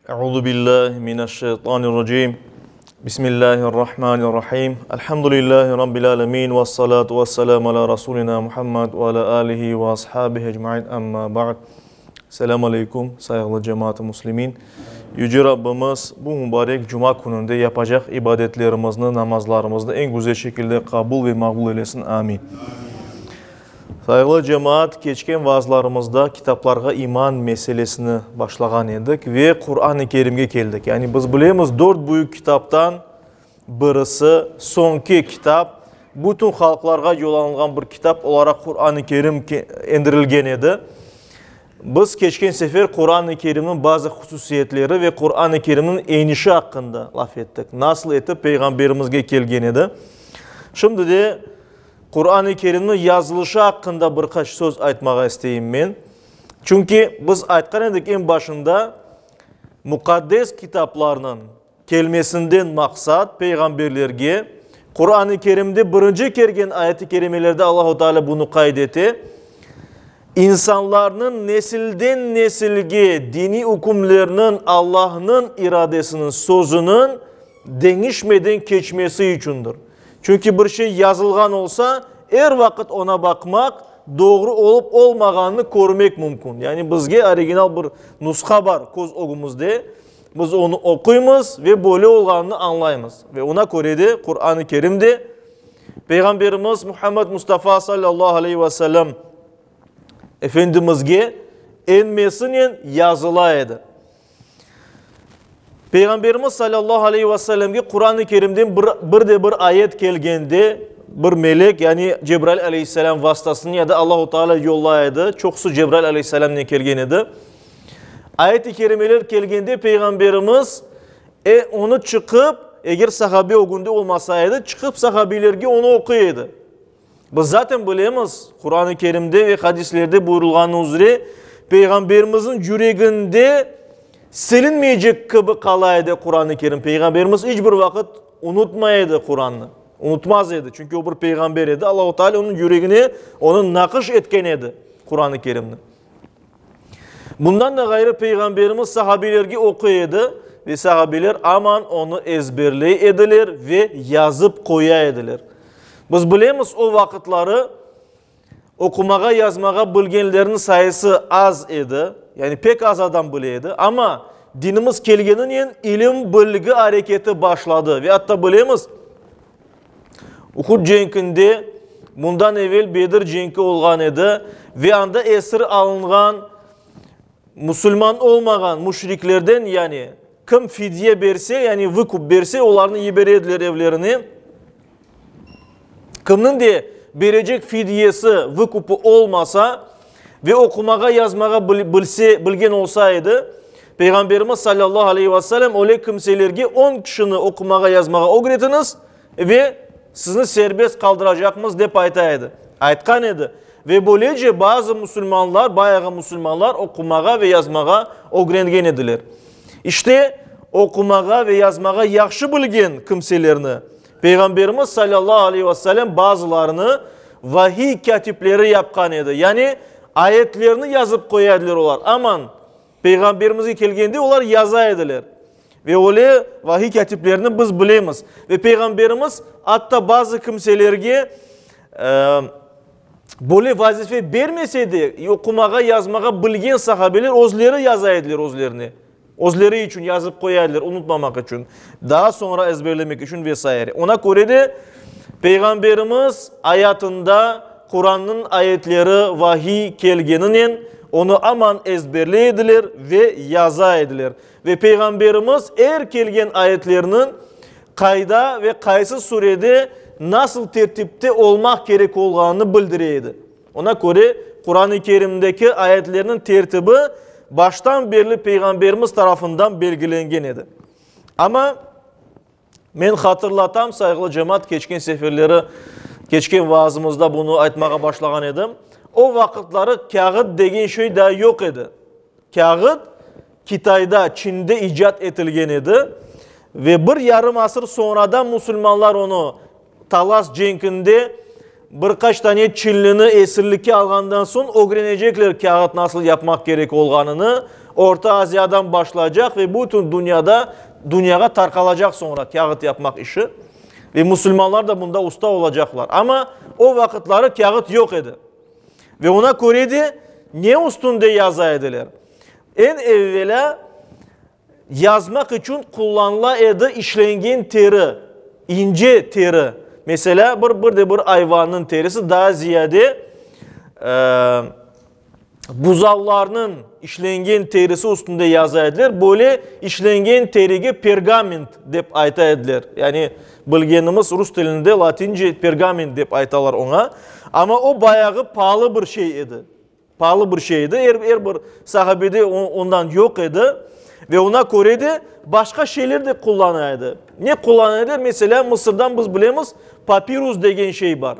Euzu billahi mineşşeytanirracim. Bismillahirrahmanirrahim. Elhamdülillahi rabbil alamin ve salatu vesselamu ala rasulina Muhammed ve ala alihi ve ashabihi ecmaîn. Amma ba'd. Selamun aleyküm saygılı cemaat-i muslimin. Yüce Rabbimiz bu mübarek cuma gününde yapacak ibadetlerimizni, namazlarımızı en güzel şekilde kabul ve makbul eylesin. Amin. Saygılı cemaat, geçken vaazlarımızda kitaplarga iman meselesini başlagan edik ve Kur'an-ı Kerim'e geldik. Yani biz bilemiz 4 büyük kitaptan birisi, sonki kitap, bütün halklarga yol alıngan bir kitap olarak Kur'an-ı Kerim indirilgen edi. Biz geçken sefer Kur'an-ı Kerim'in bazı hususiyetleri ve Kur'an-ı Kerim'in enişi hakkında laf ettik. Nasıl etip Peygamberimizge gelgen edi. Şimdi de Kur'an-ı Kerim'in yazılışı hakkında birkaç söz aytmağa isteyim ben. Çünkü biz aytkan edik en başında mukaddes kitaplarının kelmesinden maksat peygamberlerge Kur'an-ı Kerim'de birinci kergen ayet-i kerimelerde Allah-u Teala bunu kaydetti. İnsanların nesilden nesilge dini hükümlerinin Allah'ın iradesinin sözünün değişmeden geçmesi içindir. Çünkü bir şey yazılgan olsa her vakit ona bakmak, doğru olup olmaganını görmek mümkün. Yani bizge orijinal bir nuska var göz ogumuzda. Biz onu okuyumuz ve böyle olganını anlayımız. Ve ona göre de Kur'an-ı Kerim'de Peygamberimiz Muhammed Mustafa sallallahu aleyhi ve sellem Efendimizge enmesinin yazılaydı. Peygamberimiz sallallahu aleyhi ve sellem'e Kur'an-ı Kerim'den bir ayet gelgende bir melek yani Cebrail aleyhisselam vasıtasını ya da Allah-u Teala yollaydı. Çoksu Cebrail aleyhisselam'dan gelgen edi. Ayet-i kerimeler gelgende Peygamberimiz onu çıkıp eğer sahabe o günde olmasaydı çıkıp sahabilerge onu okuyaydı. Biz zaten bilemiz Kur'an-ı Kerim'de ve hadislerde buyurulgan üzere Peygamberimizin yüreğinde silinmeyecek gibi kalaydı Kur'an-ı Kerim. Peygamberimiz hiçbir vakit unutmayaydı Kur'an'ı. Unutmazdı. Çünkü o bir peygamber idi. Allah-u Teala onun yüreğini onun nakış etken edi Kur'an-ı Kerim'de. Bundan da gayrı Peygamberimiz sahabilerge okuyaydı ve sahabiler aman onu ezberley edilir ve yazıp koyaydılar. Biz bilemiz o vakitleri okumağa yazmağa bilgenlerin sayısı az idi. Yani pek az adam bileydi ama dinimiz kelgenin ilim bilgi hareketi başladı. Ve hatta bilemiz Uhud cenkinde bundan evvel Bedir cenki olgan idi. Ve anda esir alıngan Müslüman olmayan müşriklerden yani kim fidye berse yani vıkup berse onlarını yiberediler evlerini. Kimnin de verecek fidyesi vıkupu olmasa ve okumağa yazmağa bilgen olsaydı Peygamberimiz sallallahu aleyhi ve sellem öyle kimselerge 10 kişini okumağa yazmağa öğretiniz ve sizi serbest kaldıracakmız dep aytaydı. Aytkan edi. Ve böylece bazı Müslümanlar, bayağı Müslümanlar okumağa ve yazmağa öğrengen ediler. İşte okumağa ve yazmağa yaxşı bilgen kimselerini Peygamberimiz sallallahu aleyhi ve sellem bazılarını vahiy katipleri yapkan edi. Yani ayetlerini yazıp koyardılar olar. Aman Peygamberimize gelgende olar yazaydılar. Ve öyle vahiy katiplerini biz bilemiz. Ve Peygamberimiz hatta bazı kimselerge böyle vazife vermeseydi okumağa yazmağa bilgen sahabeler özleri yazaydılar özlerini. Özleri için yazıp koyardılar unutmamak için. Daha sonra ezberlemek için vesaire. Ona göre de Peygamberimiz hayatında Kur'an'ın ayetleri vahiy kelgeninin onu aman ezberleyediler ve yazayediler. Ve Peygamberimiz her kelgen ayetlerinin kayda ve kaysı surede nasıl tertipte olmak gerek olganını bildireydi. Ona göre Kur'an-ı Kerim'deki ayetlerinin tertibi baştan beri Peygamberimiz tarafından belgilengen edi. Ama men hatırlatam saygılı cemaat geçken seferleri, geçken vaazımızda bunu aytmağa başlagan edim. O vakitleri kağıt degen şey daha yok idi. Kağıt Kitay'da, Çin'de icat etilgen idi. Ve bir yarım asır sonradan Müslümanlar onu Talas cenkinde birkaç tane Çinlini esirlikке algandan son öğrenecekler kağıt nasıl yapmak gerek olganını. Orta Asya'dan başlayacak ve bütün dünyaya tarkalacak sonra kağıt yapmak işi. Ve Müslümanlar da bunda usta olacaklar. Ama o vakitleri kağıt yok idi. Ve ona göre ne üstünde yazaydılar? En evvela yazmak için kullanılan işlengen teri, ince teri. Mesela bir hayvanın terisi daha ziyade buzallarının işlengen terisi üstünde yazaydılar. Böyle işlengen terige pergament deyip aytaydılar. Yani bilgenimiz Rus dilinde Latince pergament deyip aytalar ona. Ama o bayağı pahalı bir şey idi. Pahalı bir şeydi. Her bir sahabede ondan yok idi. Ve ona göre de başka şeyler de kullanıyordu. Ne kullanıyordu? Mesela Mısır'dan biz bilemiz papirus degen şey var.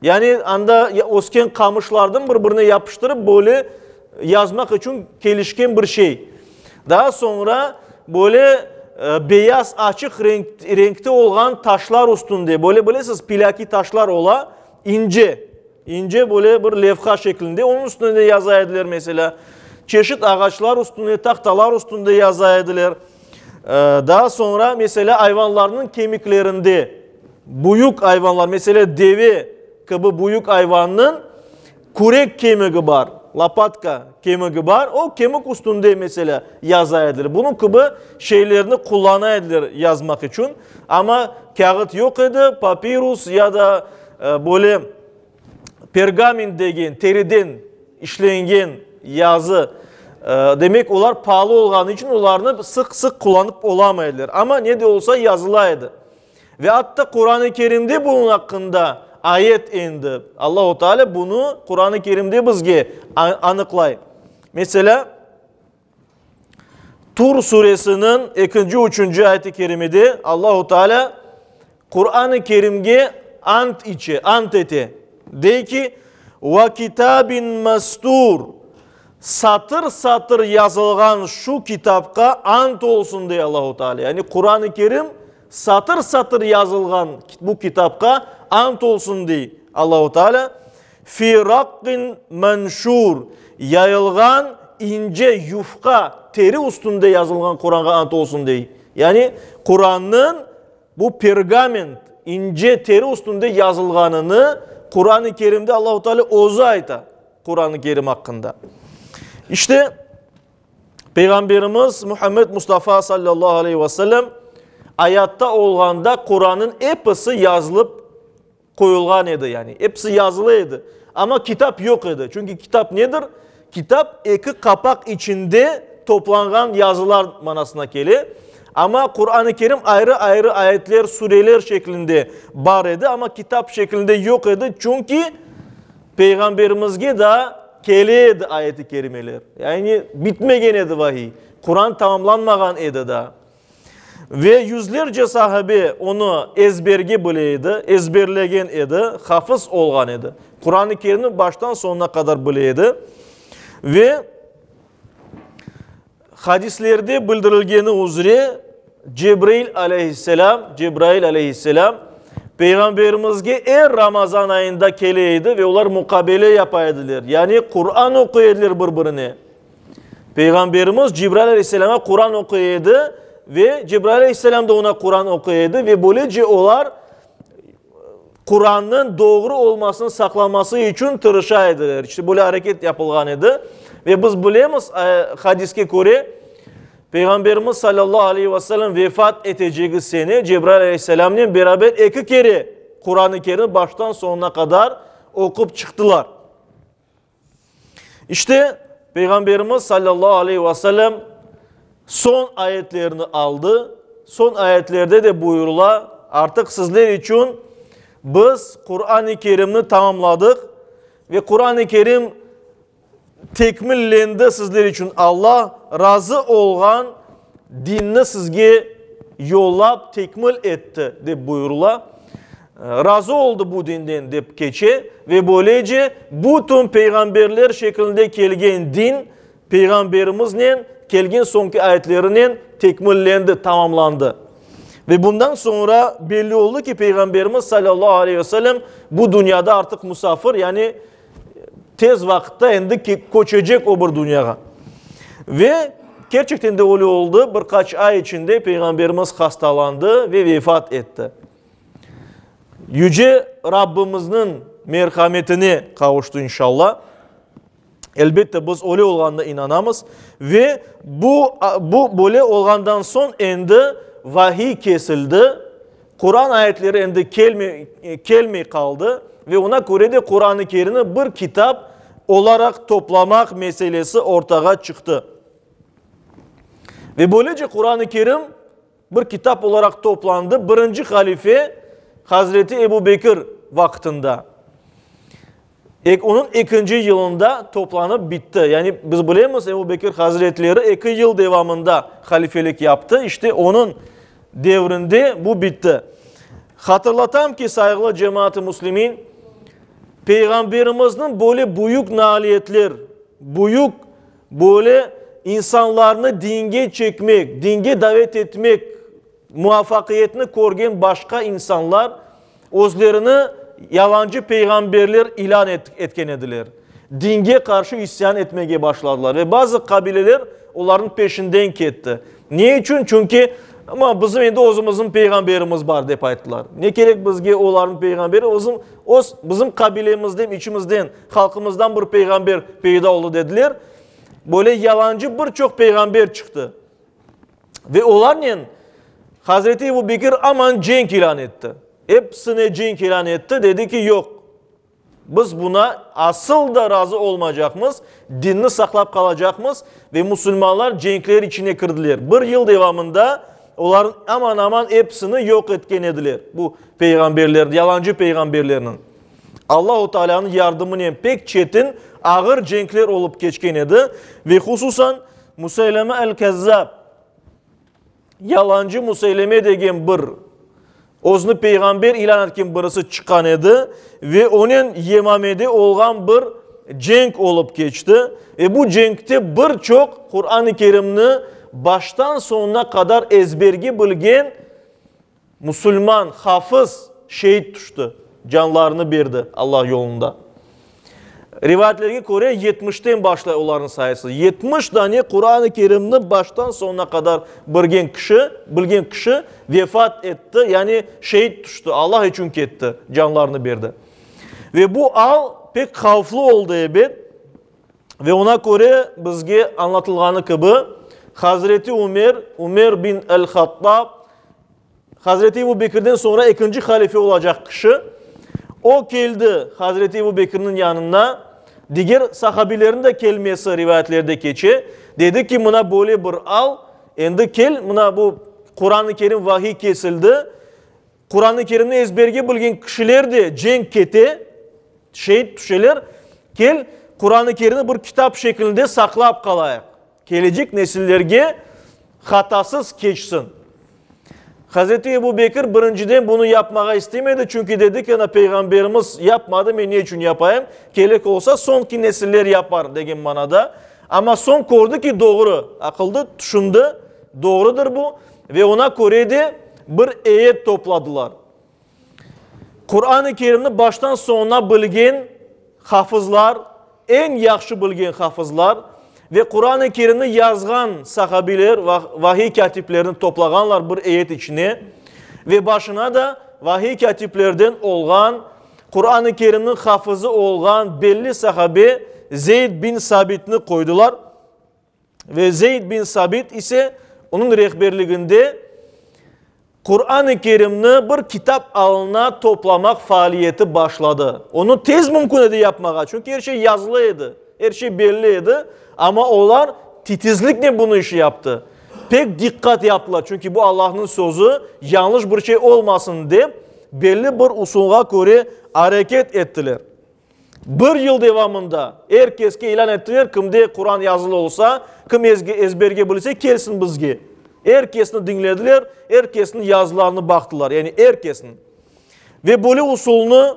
Yani anda osken kamışlardan birbirine yapıştırıp böyle yazmak için gelişken bir şey. Daha sonra böyle beyaz açık renkte olan taşlar üstünde böyle siz plaki taşlar ola ince böyle bir levha şeklinde onun üstünde yazaydılar mesela. Çeşit ağaçlar üstünde, tahtalar üstünde yazaydılar. Daha sonra mesela hayvanların kemiklerinde büyük hayvanlar mesela deve gibi büyük hayvanın kurek kemiği var. Lapatka kemiği var. O kemik üstünde mesela yazaydılar. Bunun gibi şeylerini kullanaydılar yazmak için. Ama kağıt yok idi. Papirus ya da böyle pergamin degen, teriden işlengen yazı. Demek onlar pahalı olduğu için onlarını sık kullanıp olamaydılar. Ama ne de olsa yazılaydı. Ve hatta Kur'an-ı Kerim'de bunun hakkında ayet indi. Allah-u Teala bunu Kur'an-ı Kerim'de bizge anıklay. Mesela Tur suresinin 2. 3. ayet-i kerimede Allah-u Teala Kur'an-ı Kerim'ge ant eti. De ki ve kitabin mastur satır satır yazılgan şu kitapka ant olsun diye Allah-u Teala. Yani Kur'an-ı Kerim satır satır yazılgan bu kitapka ant olsun diye Allah-u Teala. Fi rakkin menşur yayılgan ince yufka teri üstünde yazılgan Kur'an'a ant olsun diye. Yani Kur'an'ın bu pergament ince teri üstünde yazılganını Kur'an-ı Kerim'de Allah-u Teala ozu ayta Kur'an-ı Kerim hakkında. İşte Peygamberimiz Muhammed Mustafa sallallahu aleyhi ve sellem hayatta olganda Kur'an'ın hepsi yazılıp koyulgan idi yani. Hepsi yazılıydı. Ama kitap yok idi. Çünkü kitap nedir? Kitap iki kapak içinde toplangan yazılar manasına gelir. Ama Kur'an-ı Kerim ayrı ayrı ayetler, sureler şeklinde var idi ama kitap şeklinde yok idi. Çünkü Peygamberimizge de keliydi ayeti kerimeler. Yani bitmegen idi vahiy. Kur'an tamamlanmagan idi da. Ve yüzlerce sahabe onu ezberge bileydi, ezberlegen idi, hafız olgan idi. Kur'an-ı Kerim'i baştan sonuna kadar bileydi. Ve hadislerde bildirilgeni üzere Cebrail aleyhisselam Peygamberimizge Ramazan ayında keleydi ve onlar mukabele yapaydılar. Yani Kur'an okuyaydılar birbirine. Peygamberimiz Cebrail aleyhisselama Kur'an okuyaydı ve Cebrail aleyhisselam da ona Kur'an okuyaydı ve böylece onlar Kur'an'ın doğru olmasını saklaması için tırışaydılar. İşte böyle hareket yapılganıydı. Ve biz bilemiz hadiske göre Peygamberimiz sallallahu aleyhi ve sellem vefat edeceği sene Cebrail aleyhisselam'la beraber iki kere Kur'an-ı Kerim baştan sonuna kadar okup çıktılar. İşte Peygamberimiz sallallahu aleyhi ve sellem son ayetlerini aldı. Son ayetlerde de buyurula artık sizler için biz Kur'an-ı Kerim'i tamamladık ve Kur'an-ı Kerim tekmillendi sizler için. Allah razı olgan dinini sizge yollap tekmil etti de buyurula. Razı oldu bu dinden deyip geçe ve böylece bütün peygamberler şeklinde kelgen din peygamberimizle kelgen sonki ayetlerinin tekmillendi, tamamlandı. Ve bundan sonra belli oldu ki Peygamberimiz sallallahu aleyhi ve sellem bu dünyada artık musafir yani tez vakitte endi koçacak o bir dünyaya. Ve gerçekten de öyle oldu. Birkaç ay içinde Peygamberimiz hastalandı ve vefat etti. Yüce Rabbimizin merhametine kavuştu inşallah. Elbette biz öyle olğanda inanamız. Ve bu böyle olğandan son endi vahiy kesildi. Kur'an ayetleri endi kelmey kaldı. Ve ona göre de Kur'an-ı Kerim'i bir kitap olarak toplamak meselesi ortaya çıktı. Ve böylece Kur'an-ı Kerim bir kitap olarak toplandı. Birinci halife Hazreti Ebu Bekir vaktinde. Onun 2. yılında toplanıp bitti. Yani biz biliyoruz Ebu Bekir Hazretleri 2 yıl devamında halifelik yaptı. İşte onun devrinde bu bitti. Hatırlatam ki saygılı cemaat-i Müslümin, Peygamberimizin böyle büyük nailiyetler, büyük böyle insanlarını dinge çekmek, dinge davet etmek muvaffakiyetini korgen başka insanlar özlerini yalancı peygamberler ilan etken ediler. Dinge karşı isyan etmeye başladılar ve bazı kabileler onların peşinden gitti. Niye için? Çünkü ama bizim endi özümüzün peygamberimiz var deyip ayttılar. Ne gerek bizge onların peygamberi? Bizim kabilemizden, içimizden, halkımızdan bir peygamber peyda oldu dediler. Böyle yalancı birçok peygamber çıktı. Ve onlar ne? Hazreti Ebu Bekir aman cenk ilan etti. Hepsine cenk ilan etti. Dedi ki yok. Biz buna asıl da razı olmayacakmız. Dinini saklap kalacakmız. Ve Müslümanlar cenkler içine girdiler. Bir yıl devamında onların aman aman hepsini yok etken ediler. Bu peygamberler, yalancı peygamberlerinin. Allah-u Teala'nın yardımıyla pek çetin, ağır cenkler olup geçken edi. Ve hususan Musayleme el-Kezzab, yalancı Musayleme degen bir, özünü peygamber ilan etken birisi çıkan edi. Ve onun yemamede olgan bir cenk olup geçti. Bu cenkte birçok Kur'an-ı Kerim'ni baştan sonuna kadar ezbergi bilgen Müslüman, hafız şehit düştü. Canlarını verdi Allah yolunda. Rivayetlerine göre 70'ten başlar onların sayısı. 70 tane Kur'an-ı Kerim'ni baştan sonuna kadar bilgen kişi vefat etti. Yani şehit düştü. Allah için etti. Canlarını verdi. Ve bu al pek havflı oldu ebed. Ve ona göre bizge anlatılganı gibi Hazreti Ömer bin el-Hattab, Hazreti Ebu Bekir'den sonra 2. halife olacak kişi. O geldi Hazreti Ebu Bekir'in yanına. Diğer sahabilerin de kelmesi rivayetlerde geçi. Dedi ki buna böyle bir al. Endi kel buna bu Kur'an-ı Kerim vahiy kesildi. Kur'an-ı Kerim'ni ezberge bilgen kişiler de cenk keti, şehit düşeler. Gel Kur'an-ı Kerim'i bir kitap şeklinde saklap kalayık. Gelecek nesillerge hatasız geçsin. Hazreti Ebu Bekir birinciden bunu yapmaya istemedi. Çünkü dedi ki peygamberimiz yapmadı, ben niye için yapayım? Gerek olsa sonki nesiller yapar degen manada. Ama son kordu ki doğru. Akıldı, düşündü. Doğrudur bu. Ve ona göre de bir ayet topladılar. Kur'an-ı Kerim'ni baştan sonuna bilgen hafızlar, en yaxşı bilgen hafızlar ve Kur'an-ı Kerim'i yazgan sahabiler, vahiy katiplerini toplaganlar bir ayet içine ve başına da vahiy katiplerden olgan, Kur'an-ı Kerim'in hafızı olgan belli sahabe Zeyd bin Sabit'ni koydular. Ve Zeyd bin Sabit ise onun rehberliğinde Kur'an-ı Kerim'ni bir kitap alına toplamak faaliyeti başladı. Onu tez mümkün idi yapmaya. Çünkü her şey yazılıydı. Her şey belliydi. Ama onlar titizlikle bunu işi yaptı. Pek dikkat yaptılar. Çünkü bu Allah'ın sözü yanlış bir şey olmasın diye belli bir usulla göre hareket ettiler. Bir yıl devamında herkeske ilan ettiler. Kimde Kur'an yazılı olsa, kim ezberge bilse kelsin bizge. Herkesini dinlediler, herkesin yazılarını baktılar. Yani herkesin. Ve böyle usulünü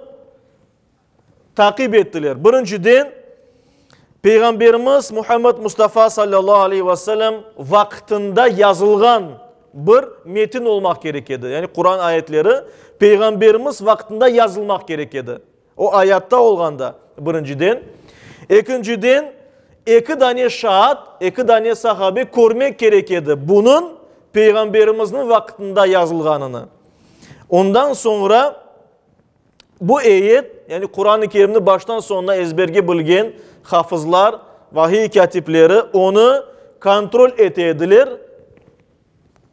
takip ettiler. Birinciden Peygamberimiz Muhammed Mustafa sallallahu aleyhi ve sellem vaktinde yazılgan bir metin olmak gerekirdi. Yani Kur'an ayetleri Peygamberimiz vaktinde yazılmak gerekirdi. O ayette olganda birinciden. İkinciden iki tane şahat, iki tane sahabe görmek gerek edi. Bunun Peygamberimizin vaktinde yazılganını. Ondan sonra bu ayet, yani Kur'an-ı Kerim'ni baştan sonuna ezberge bilgen hafızlar, vahiy katipleri onu kontrol etediler,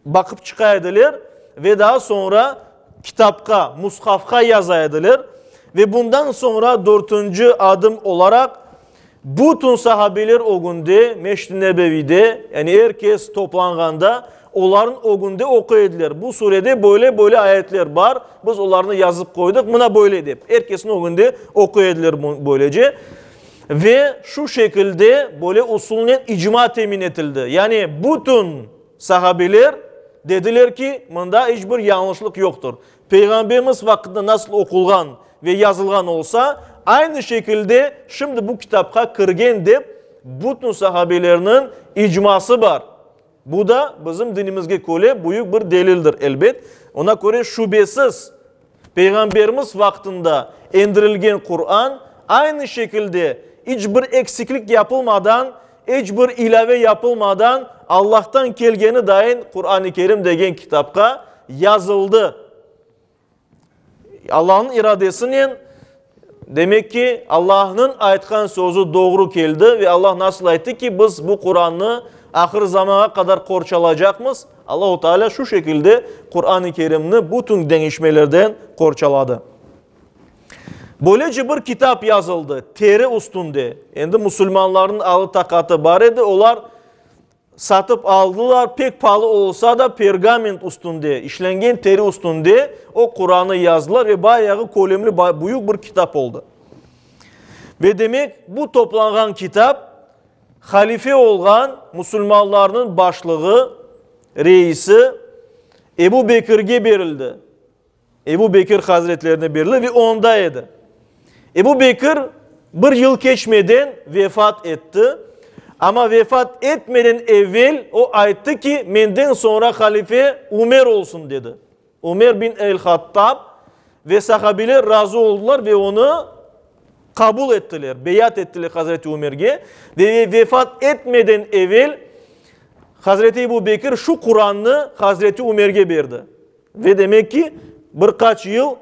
bakıp çıkaydılar ve daha sonra kitapka, mushafka yazaydılar. Ve bundan sonra dördüncü adım olarak bütün sahabeler o günde Meşri Nebevi'de, yani herkes toplanğanda onların o günde okuydular. Bu surede böyle ayetler var. Biz onlarını yazıp koyduk. Buna böyle deyip. Herkesin o günde okuydular böylece. Ve şu şekilde böyle usulüne icma temin edildi. Yani bütün sahabeler dediler ki bunda hiçbir yanlışlık yoktur. Peygamberimiz vaktinde nasıl okulgan ve yazılgan olsa aynı şekilde şimdi bu kitapka kırgen deyip bütün sahabelerinin icması var. Bu da bizim dinimizge göre büyük bir delildir elbet. Ona göre şüphesiz Peygamberimiz vaktinde indirilgen Kur'an aynı şekilde hiçbir eksiklik yapılmadan, hiçbir ilave yapılmadan Allah'tan kelgeni dahin Kur'an-ı Kerim degen kitapka yazıldı. Allah'ın iradesinin demek ki Allah'ın aytkan sözü doğru geldi ve Allah nasıl aytti ki biz bu Kur'an'ı ahir zamana kadar korçalacakmız. Allah-u Teala şu şekilde Kur'an-ı Kerim'ni bütün değişmelerden korçaladı. Böylece bir kitap yazıldı. Teri üstünde. Şimdi Müslümanların alı takatı var idi. Onlar satıp aldılar. Pek pahalı olsa da pergament üstünde, işlengen teri üstünde o Kur'an'ı yazdılar ve bayağı kolemli büyük bir kitap oldu. Ve demek bu toplanan kitap halife olan Müslümanların başlığı, reisi Ebu Bekir'e verildi. Ebu Bekir Hazretlerine verildi ve ondaydı. Ebu Bekir bir yıl geçmeden vefat etti. Ama vefat etmeden evvel o aytti ki menden sonra halife Ömer olsun dedi. Ömer bin el-Hattab ve sahabeler razı oldular ve onu kabul ettiler. Beyat ettiler Hazreti Ömer'e. Ve vefat etmeden evvel Hazreti Ebu Bekir şu Kur'an'ı Hazreti Ömer'e verdi. Ve demek ki birkaç yıl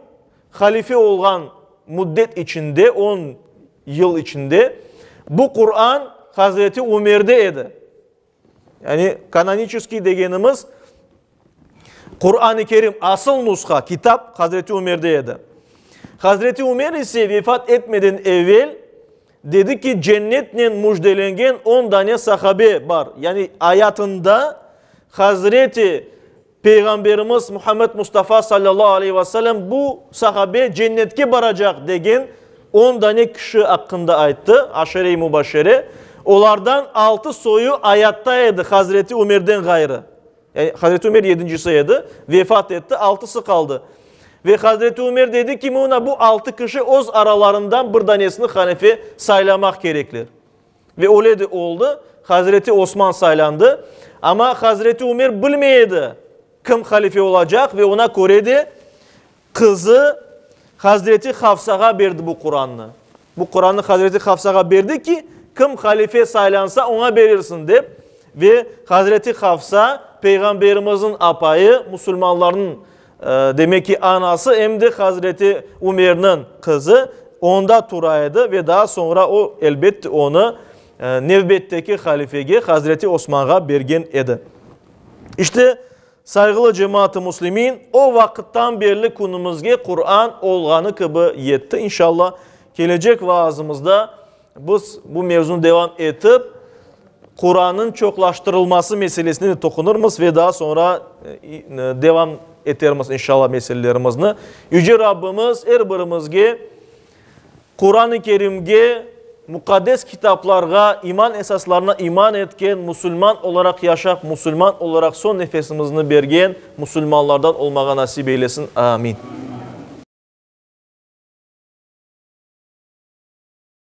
halife olan müddet içinde, 10 yıl içinde bu Kur'an Hazreti Ömer'deydi. Yani kanoniçeski degenimiz Kur'an-ı Kerim asıl nuska, kitap Hazreti Ömer'deydi. Hazreti Ömer ise vefat etmeden evvel dedi ki cennetle müjdelengen 10 tane sahabe var. Yani hayatında Hazreti Peygamberimiz Muhammed Mustafa sallallahu aleyhi ve sellem bu sahabe cennetke varacak degen 10 tane kişi hakkında ayttı. Aşere-i Mübaşşere. Onlardan 6 soyu hayattaydı Hazreti Ömer'den gayrı. Yani Hazreti Ömer 7.siydi. Vefat etti. 6'sı kaldı. Ve Hazreti Ömer dedi ki bu 6 kişi oz aralarından bir tanesini halife saylamak gerekli. Ve öyle de oldu. Hazreti Osman saylandı. Ama Hazreti Ömer bilmeydi kim halife olacak ve ona göre de kızı Hazreti Hafsa'ya verdi bu Kur'an'ı. Bu Kur'an'ı Hazreti Hafsa'ya verdi ki kim halife saylansa ona verirsin deyip ve Hazreti Hafsa Peygamberimizin apayı, Müslümanların demek ki anası hem de Hazreti Ömer'in kızı onda turaydı ve daha sonra o elbette onu nevbetteki halifeye Hazreti Osman'a bergen edi. İşte saygılı cemaat-ı muslimin o vakittan beri konumuzga Kur'an olganı gibi yetti. İnşallah gelecek vaazımızda biz bu mevzunu devam edip Kur'an'ın çoklaştırılması meselesine dokunuruz ve daha sonra devam ederiz inşallah meselelerimizini. Yüce Rabbimiz her birimizge Kur'an-ı Kerim'ge mukaddes kitaplarga iman esaslarına iman etken Müslüman olarak yaşap, Müslüman olarak son nefesimizni bergen Müslümanlardan olmağa nasip eylesin. Amin.